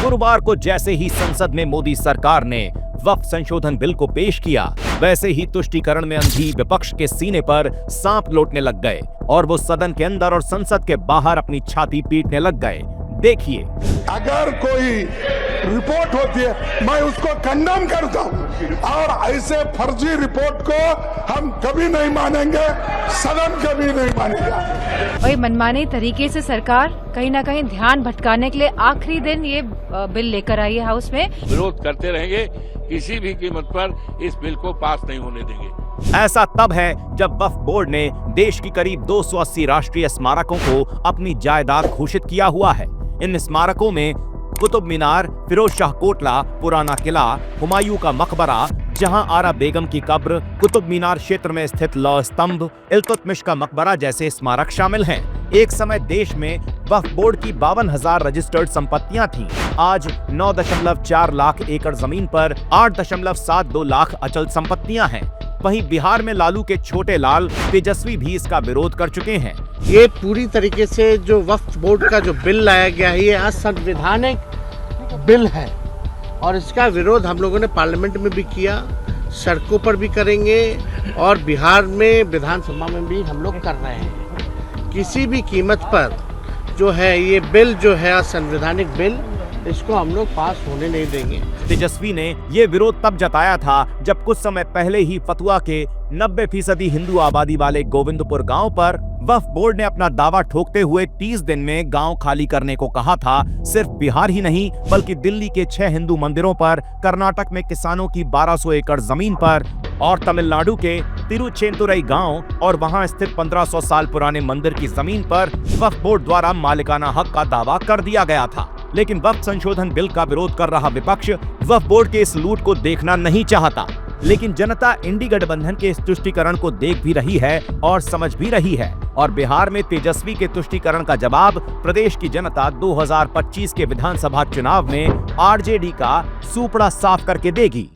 गुरुवार को जैसे ही संसद में मोदी सरकार ने वक्फ संशोधन बिल को पेश किया, वैसे ही तुष्टीकरण में अंधी विपक्ष के सीने पर सांप लौटने लग गए और वो सदन के अंदर और संसद के बाहर अपनी छाती पीटने लग गए। देखिए, अगर कोई रिपोर्ट होती है मैं उसको कंडेम करता हूं और ऐसे फर्जी रिपोर्ट को हम कभी नहीं मानेंगे, सदन कभी नहीं मानेगा। और मनमाने तरीके से सरकार कहीं ना कहीं ध्यान भटकाने के लिए आखिरी दिन ये बिल लेकर आई है हाउस में। विरोध करते रहेंगे, किसी भी कीमत पर इस बिल को पास नहीं होने देंगे। ऐसा तब है जब वक्फ बोर्ड ने देश की करीब 280 राष्ट्रीय स्मारकों को अपनी जायदाद घोषित किया हुआ है। इन स्मारकों में कुतुब मीनार, फिरोज शाह कोटला, पुराना किला, हुमायूं का मकबरा, जहां आरा बेगम की कब्र, कुतुब मीनार क्षेत्र में स्थित लौह स्तंभ, इल्तुतमिश का मकबरा जैसे स्मारक शामिल हैं। एक समय देश में वक्फ बोर्ड की 52,000 रजिस्टर्ड संपत्तियां थीं। आज 9.4 लाख एकड़ जमीन पर 8.72 लाख अचल संपत्तियां हैं। वहीं बिहार में लालू के छोटे लाल तेजस्वी भी इसका विरोध कर चुके हैं। ये पूरी तरीके से जो वक्फ बोर्ड का जो बिल लाया गया है, ये असंवैधानिक बिल है और इसका विरोध हम लोगों ने पार्लियामेंट में भी किया, सड़कों पर भी करेंगे और बिहार में विधानसभा में भी हम लोग कर रहे हैं। किसी भी कीमत पर जो है ये बिल जो है असंवैधानिक बिल, इसको हम लोग पास होने नहीं देंगे। तेजस्वी ने ये विरोध तब जताया था जब कुछ समय पहले ही फतुआ के 90% हिंदू आबादी वाले गोविंदपुर गांव पर वक्फ बोर्ड ने अपना दावा ठोकते हुए 30 दिन में गांव खाली करने को कहा था। सिर्फ बिहार ही नहीं बल्कि दिल्ली के 6 हिंदू मंदिरों पर, कर्नाटक में किसानों की 1200 एकड़ जमीन पर और तमिलनाडु के तिरुचेंतुरई गांव और वहां स्थित 1500 साल पुराने मंदिर की जमीन पर वक्फ बोर्ड द्वारा मालिकाना हक का दावा कर दिया गया था। लेकिन वक्फ संशोधन बिल का विरोध कर रहा विपक्ष वक्फ बोर्ड के इस लूट को देखना नहीं चाहता। लेकिन जनता इंडी गठबंधन के इस तुष्टीकरण को देख भी रही है और समझ भी रही है और बिहार में तेजस्वी के तुष्टीकरण का जवाब प्रदेश की जनता 2025 के विधानसभा चुनाव में आरजेडी का सुपड़ा साफ करके देगी।